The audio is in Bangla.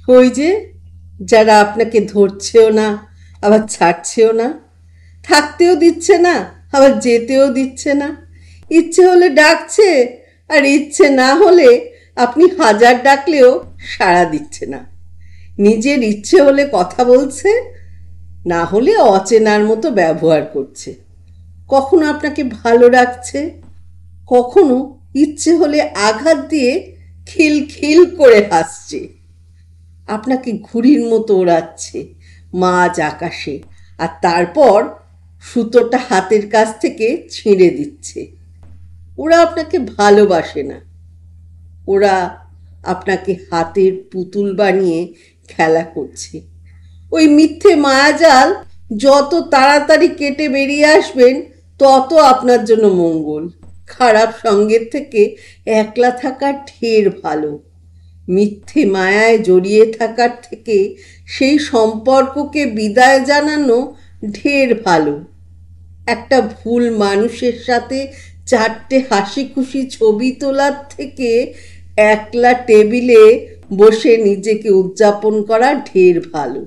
ওই যে যারা আপনাকে ধরছেও না, আবার ছাড়ছেও না, থাকতেও দিচ্ছে না, আবার যেতেও দিচ্ছে না। ইচ্ছে হলে ডাকছে, আর ইচ্ছে না হলে আপনি হাজার ডাকলেও সাড়া দিচ্ছে না। নিজের ইচ্ছে হলে কথা বলছে, না হলে অচেনার মতো ব্যবহার করছে। কখনো আপনাকে ভালো রাখছে, কখনো ইচ্ছে হলে আঘাত দিয়ে খিলখিল করে হাসছে। আপনাকে ঘুড়ির মতো ওড়াচ্ছে মাঝ আকাশে, আর তারপর সুতোটা হাতের কাছ থেকে ছিঁড়ে দিচ্ছে। ওরা আপনাকে ভালোবাসে না, ওরা আপনাকে হাতের পুতুল বানিয়ে খেলা করছে। ওই মিথ্যে মায়াজাল যত তাড়াতাড়ি কেটে বেরিয়ে আসবেন, তত আপনার জন্য মঙ্গল। খারাপ সঙ্গের থেকে একলা থাকা ঢের ভালো। মিথ্যে মায়ায় জড়িয়ে থাকার থেকে সেই সম্পর্ককে বিদায় জানানো ঢের ভালো। একটা ভুল মানুষের সাথে চারটে হাসি খুশি ছবি তোলার থেকে একলা টেবিলে বসে নিজেকে উদযাপন করা ঢের ভালো।